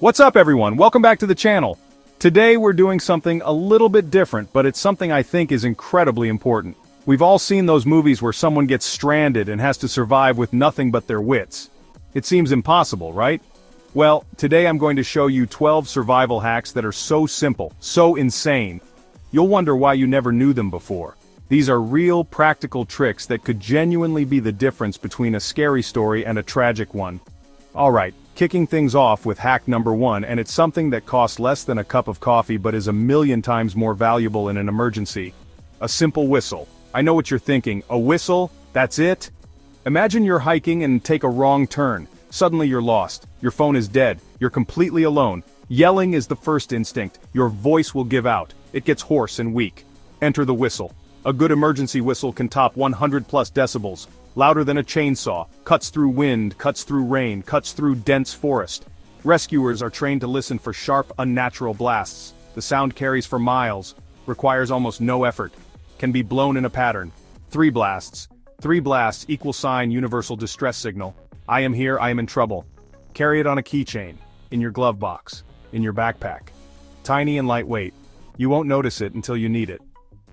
What's up everyone, welcome back to the channel. Today we're doing something a little bit different, but it's something I think is incredibly important. We've all seen those movies where someone gets stranded and has to survive with nothing but their wits. It seems impossible, right? Well, today I'm going to show you 12 survival hacks that are so simple, so insane. You'll wonder why you never knew them before. These are real, practical tricks that could genuinely be the difference between a scary story and a tragic one. Alright, kicking things off with hack number 1, and it's something that costs less than a cup of coffee but is a million times more valuable in an emergency. A simple whistle. I know what you're thinking, a whistle? That's it? Imagine you're hiking and take a wrong turn. Suddenly you're lost. Your phone is dead. You're completely alone. Yelling is the first instinct. Your voice will give out. It gets hoarse and weak. Enter the whistle. A good emergency whistle can top 100 plus decibels. Louder than a chainsaw, cuts through wind, cuts through rain, cuts through dense forest. Rescuers are trained to listen for sharp, unnatural blasts. The sound carries for miles, requires almost no effort, can be blown in a pattern. 3 blasts. 3 blasts equal sign universal distress signal. I am here, I am in trouble. Carry it on a keychain, in your glove box, in your backpack. Tiny and lightweight. You won't notice it until you need it.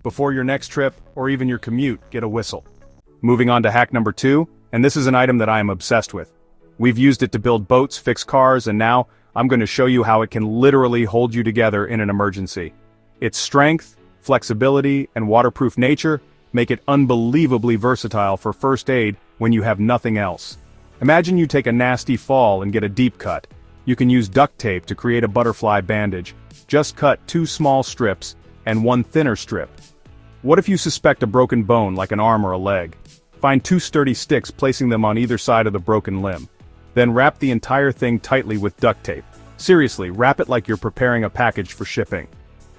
Before your next trip, or even your commute, get a whistle. Moving on to hack number 2, and this is an item that I am obsessed with. We've used it to build boats, fix cars, and now, I'm going to show you how it can literally hold you together in an emergency. Its strength, flexibility, and waterproof nature make it unbelievably versatile for first aid when you have nothing else. Imagine you take a nasty fall and get a deep cut. You can use duct tape to create a butterfly bandage. Just cut 2 small strips and 1 thinner strip. What if you suspect a broken bone like an arm or a leg? Find 2 sturdy sticks, placing them on either side of the broken limb. Then wrap the entire thing tightly with duct tape. Seriously, wrap it like you're preparing a package for shipping.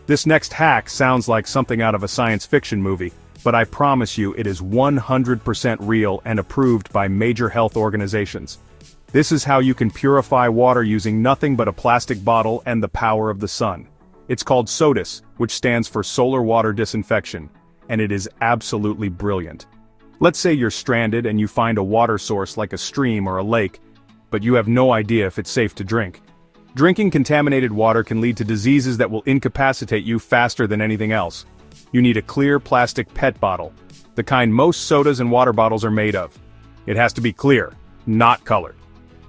This next hack sounds like something out of a science fiction movie, but I promise you it is 100% real and approved by major health organizations. This is how you can purify water using nothing but a plastic bottle and the power of the sun. It's called SODIS, which stands for Solar Water Disinfection, and it is absolutely brilliant. Let's say you're stranded and you find a water source like a stream or a lake, but you have no idea if it's safe to drink. Drinking contaminated water can lead to diseases that will incapacitate you faster than anything else. You need a clear plastic PET bottle, the kind most sodas and water bottles are made of. It has to be clear, not colored.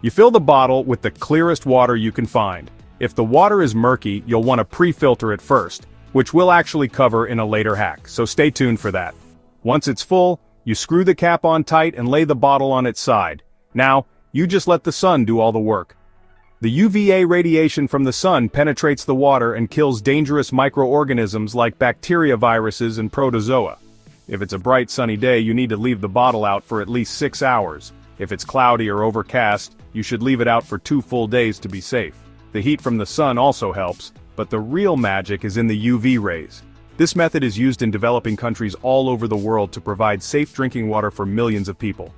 You fill the bottle with the clearest water you can find. If the water is murky, you'll want to pre-filter it first, which we'll actually cover in a later hack, so stay tuned for that. Once it's full, you screw the cap on tight and lay the bottle on its side. Now, you just let the sun do all the work. The UVA radiation from the sun penetrates the water and kills dangerous microorganisms like bacteria, viruses, and protozoa. If it's a bright sunny day, you need to leave the bottle out for at least 6 hours. If it's cloudy or overcast, you should leave it out for 2 full days to be safe. The heat from the sun also helps, but the real magic is in the UV rays. This method is used in developing countries all over the world to provide safe drinking water for millions of people.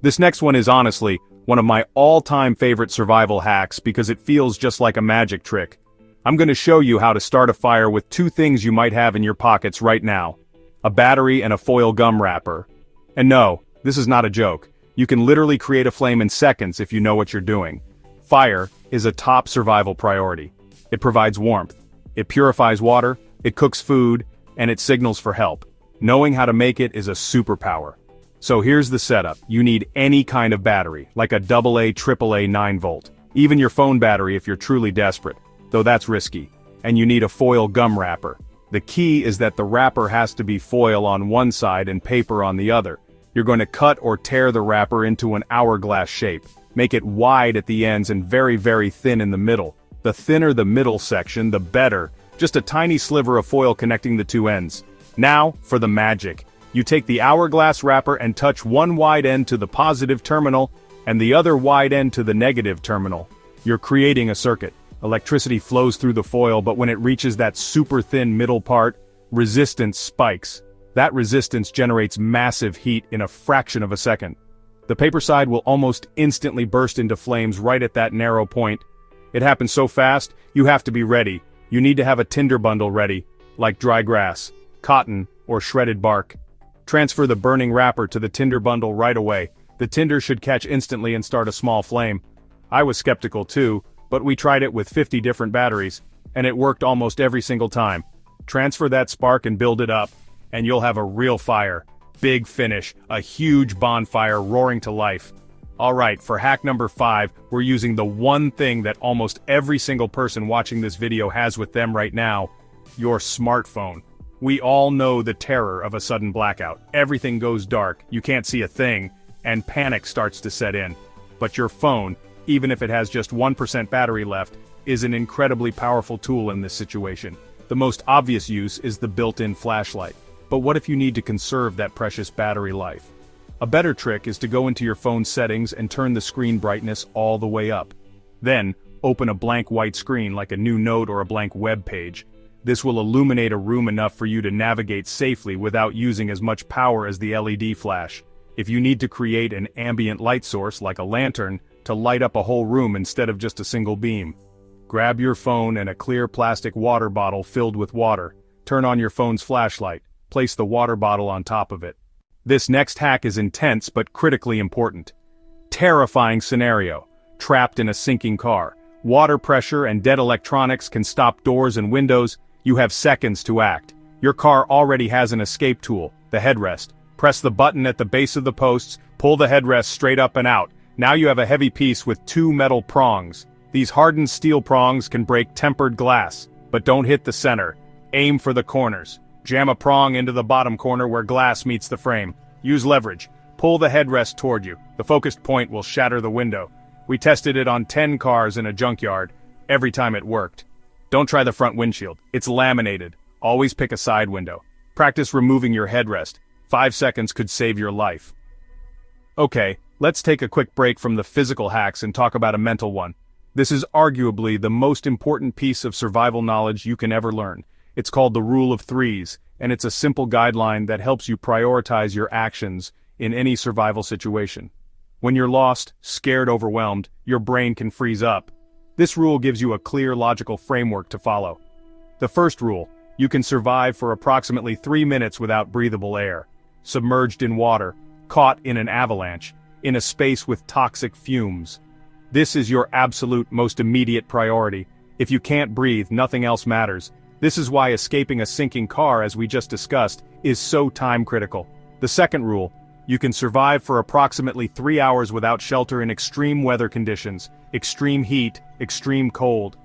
This next one is honestly one of my all-time favorite survival hacks because it feels just like a magic trick. I'm going to show you how to start a fire with 2 things you might have in your pockets right now: a battery and a foil gum wrapper. And no, this is not a joke. You can literally create a flame in seconds if you know what you're doing. Fire is a top survival priority. It provides warmth, it purifies water, it cooks food, and it signals for help. Knowing how to make it is a superpower. So here's the setup. You need any kind of battery, like a AA, AAA 9-volt. Even your phone battery if you're truly desperate, though that's risky. And you need a foil gum wrapper. The key is that the wrapper has to be foil on one side and paper on the other. You're going to cut or tear the wrapper into an hourglass shape. Make it wide at the ends and very, very thin in the middle. The thinner the middle section, the better. Just a tiny sliver of foil connecting the 2 ends. Now, for the magic. You take the hourglass wrapper and touch one wide end to the positive terminal, and the other wide end to the negative terminal. You're creating a circuit. Electricity flows through the foil, but when it reaches that super thin middle part, resistance spikes. That resistance generates massive heat in a fraction of a second. The paper side will almost instantly burst into flames right at that narrow point. It happens so fast, you have to be ready. You need to have a tinder bundle ready, like dry grass, cotton, or shredded bark. Transfer the burning wrapper to the tinder bundle right away. The tinder should catch instantly and start a small flame. I was skeptical too, but we tried it with 50 different batteries, and it worked almost every single time. Transfer that spark and build it up, and you'll have a real fire. Big finish, a huge bonfire roaring to life. Alright, for hack number 5, we're using the one thing that almost every single person watching this video has with them right now, your smartphone. We all know the terror of a sudden blackout. Everything goes dark, you can't see a thing, and panic starts to set in. But your phone, even if it has just 1% battery left, is an incredibly powerful tool in this situation. The most obvious use is the built-in flashlight. But what if you need to conserve that precious battery life? A better trick is to go into your phone's settings and turn the screen brightness all the way up. Then, open a blank white screen like a new note or a blank web page. This will illuminate a room enough for you to navigate safely without using as much power as the LED flash. If you need to create an ambient light source like a lantern to light up a whole room instead of just a single beam, grab your phone and a clear plastic water bottle filled with water. Turn on your phone's flashlight. Place the water bottle on top of it. This next hack is intense but critically important. Terrifying scenario. Trapped in a sinking car. Water pressure and dead electronics can stop doors and windows. You have seconds to act. Your car already has an escape tool, the headrest. Press the button at the base of the posts, pull the headrest straight up and out. Now you have a heavy piece with 2 metal prongs. These hardened steel prongs can break tempered glass, but don't hit the center. Aim for the corners. Jam a prong into the bottom corner where glass meets the frame. Use leverage. Pull the headrest toward you. The focused point will shatter the window. We tested it on 10 cars in a junkyard. Every time it worked. Don't try the front windshield. It's laminated. Always pick a side window. Practice removing your headrest. 5 seconds could save your life. Okay, let's take a quick break from the physical hacks and talk about a mental one. This is arguably the most important piece of survival knowledge you can ever learn. It's called the Rule of Threes, and it's a simple guideline that helps you prioritize your actions in any survival situation. When you're lost, scared, overwhelmed, your brain can freeze up. This rule gives you a clear, logical framework to follow. The first rule: you can survive for approximately 3 minutes without breathable air, submerged in water, caught in an avalanche, in a space with toxic fumes. This is your absolute most immediate priority. If you can't breathe, nothing else matters. This is why escaping a sinking car, as we just discussed, is so time-critical. The second rule: you can survive for approximately 3 hours without shelter in extreme weather conditions, extreme heat, extreme cold.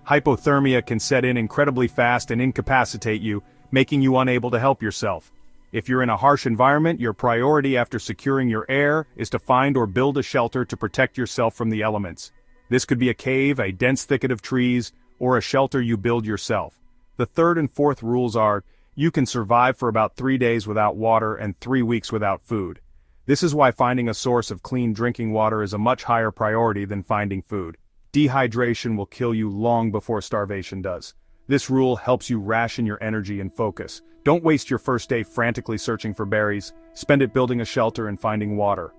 Hypothermia can set in incredibly fast and incapacitate you, making you unable to help yourself. If you're in a harsh environment, your priority after securing your air is to find or build a shelter to protect yourself from the elements. This could be a cave, a dense thicket of trees, or a shelter you build yourself. The third and fourth rules are: you can survive for about 3 days without water and 3 weeks without food. This is why finding a source of clean drinking water is a much higher priority than finding food. Dehydration will kill you long before starvation does. This rule helps you ration your energy and focus. Don't waste your first day frantically searching for berries. Spend it building a shelter and finding water.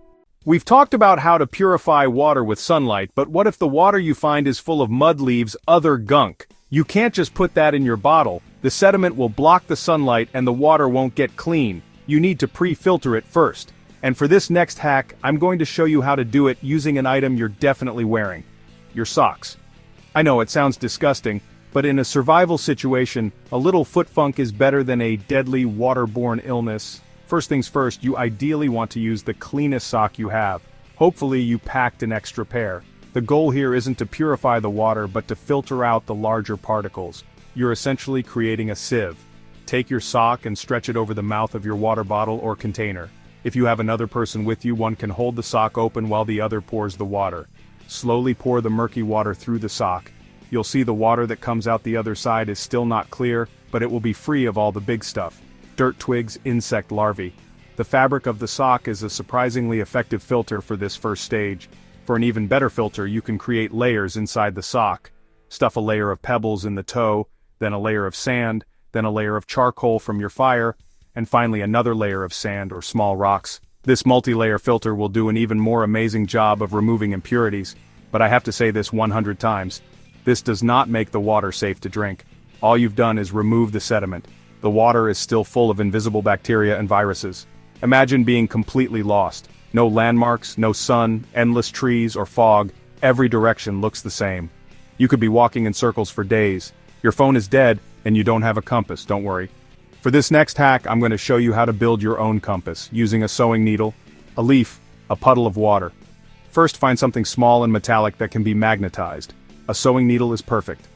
We've talked about how to purify water with sunlight, but what if the water you find is full of mud, leaves, other gunk? You can't just put that in your bottle. The sediment will block the sunlight and the water won't get clean. You need to pre-filter it first. And for this next hack, I'm going to show you how to do it using an item you're definitely wearing: your socks. I know it sounds disgusting, but in a survival situation, a little foot funk is better than a deadly waterborne illness. First things first, you ideally want to use the cleanest sock you have. Hopefully you packed an extra pair. The goal here isn't to purify the water but to filter out the larger particles. You're essentially creating a sieve. Take your sock and stretch it over the mouth of your water bottle or container. If you have another person with you, one can hold the sock open while the other pours the water. Slowly pour the murky water through the sock. You'll see the water that comes out the other side is still not clear, but it will be free of all the big stuff: dirt, twigs, insect larvae. The fabric of the sock is a surprisingly effective filter for this first stage. For an even better filter, you can create layers inside the sock. Stuff a layer of pebbles in the toe, then a layer of sand, then a layer of charcoal from your fire, and finally another layer of sand or small rocks. This multi-layer filter will do an even more amazing job of removing impurities, but I have to say this 100 times. This does not make the water safe to drink. All you've done is remove the sediment. The water is still full of invisible bacteria and viruses. Imagine being completely lost. No landmarks, no sun, endless trees or fog. Every direction looks the same. You could be walking in circles for days. Your phone is dead, and you don't have a compass, don't worry. For this next hack, I'm going to show you how to build your own compass, using a sewing needle, a leaf, a puddle of water. First, find something small and metallic that can be magnetized. A sewing needle is perfect.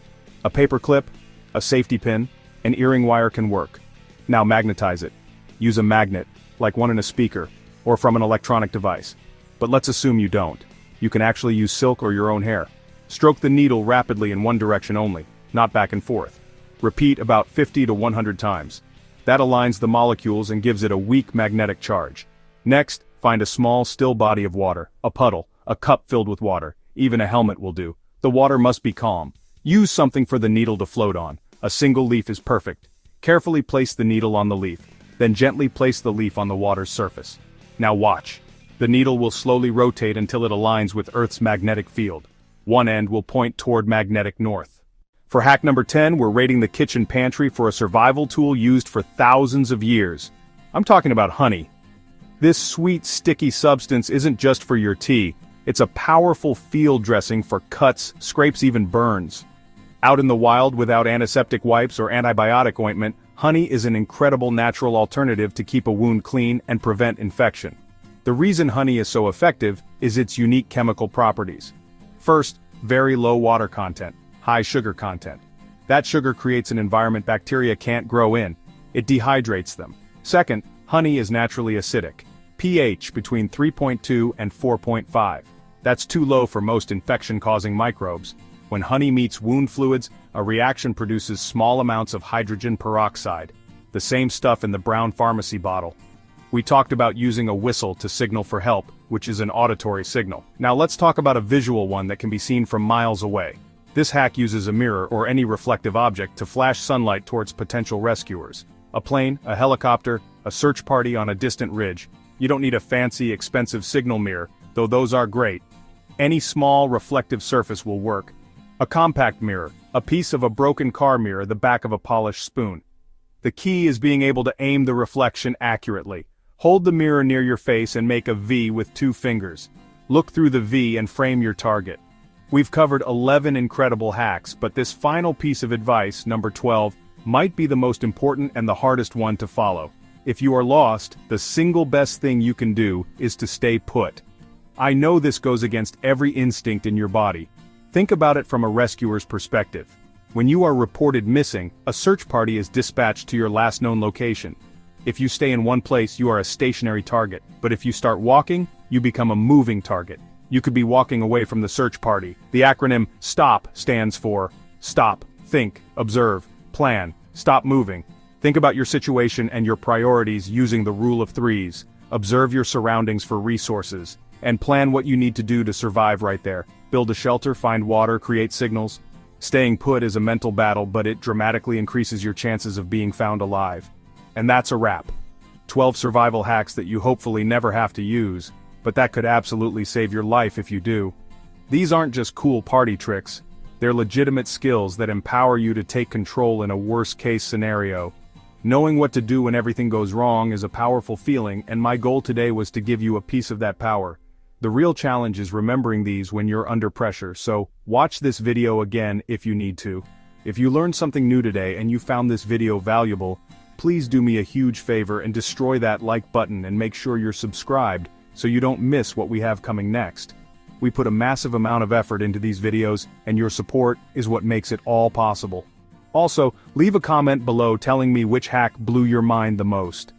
A paper clip, a safety pin, an earring wire can work. Now magnetize it. Use a magnet, like one in a speaker, or from an electronic device. But let's assume you don't. You can actually use silk or your own hair. Stroke the needle rapidly in one direction only, not back and forth. Repeat about 50 to 100 times. That aligns the molecules and gives it a weak magnetic charge. Next, find a small, still body of water, a puddle, a cup filled with water, even a helmet will do. The water must be calm. Use something for the needle to float on. A single leaf is perfect. Carefully place the needle on the leaf, then gently place the leaf on the water's surface. Now watch. The needle will slowly rotate until it aligns with Earth's magnetic field. One end will point toward magnetic north. For hack number 10, we're raiding the kitchen pantry for a survival tool used for thousands of years. I'm talking about honey. This sweet, sticky substance isn't just for your tea. It's a powerful field dressing for cuts, scrapes, even burns. Out in the wild without antiseptic wipes or antibiotic ointment, honey is an incredible natural alternative to keep a wound clean and prevent infection. The reason honey is so effective is its unique chemical properties. First, very low water content. High sugar content. That sugar creates an environment bacteria can't grow in. It dehydrates them. Second, honey is naturally acidic. pH between 3.2 and 4.5. That's too low for most infection-causing microbes. When honey meets wound fluids, a reaction produces small amounts of hydrogen peroxide, the same stuff in the brown pharmacy bottle. We talked about using a whistle to signal for help, which is an auditory signal. Now let's talk about a visual one that can be seen from miles away. This hack uses a mirror or any reflective object to flash sunlight towards potential rescuers. A plane, a helicopter, a search party on a distant ridge. You don't need a fancy, expensive signal mirror, though those are great. Any small, reflective surface will work. A compact mirror, a piece of a broken car mirror, the back of a polished spoon. The key is being able to aim the reflection accurately. Hold the mirror near your face and make a V with 2 fingers. Look through the V and frame your target. We've covered 11 incredible hacks, but this final piece of advice, number 12, might be the most important and the hardest one to follow. If you are lost, the single best thing you can do is to stay put. I know this goes against every instinct in your body. Think about it from a rescuer's perspective. When you are reported missing, a search party is dispatched to your last known location. If you stay in one place, you are a stationary target, but if you start walking, you become a moving target. You could be walking away from the search party. The acronym STOP stands for Stop, Think, Observe, Plan, Stop Moving. Think about your situation and your priorities using the rule of threes. Observe your surroundings for resources, and plan what you need to do to survive right there. Build a shelter, find water, create signals. Staying put is a mental battle, but it dramatically increases your chances of being found alive. And that's a wrap. 12 survival hacks that you hopefully never have to use, but that could absolutely save your life if you do. These aren't just cool party tricks, they're legitimate skills that empower you to take control in a worst-case scenario. Knowing what to do when everything goes wrong is a powerful feeling, and my goal today was to give you a piece of that power. The real challenge is remembering these when you're under pressure, so watch this video again if you need to. If you learned something new today and you found this video valuable, please do me a huge favor and destroy that like button and make sure you're subscribed so you don't miss what we have coming next. We put a massive amount of effort into these videos, and your support is what makes it all possible. Also, leave a comment below telling me which hack blew your mind the most.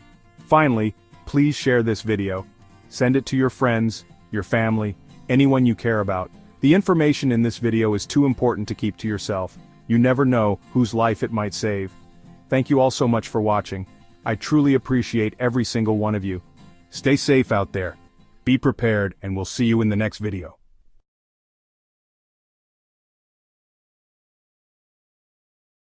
Finally, please share this video. Send it to your friends, your family, anyone you care about. The information in this video is too important to keep to yourself. You never know whose life it might save. Thank you all so much for watching. I truly appreciate every single one of you. Stay safe out there. Be prepared, and we'll see you in the next video.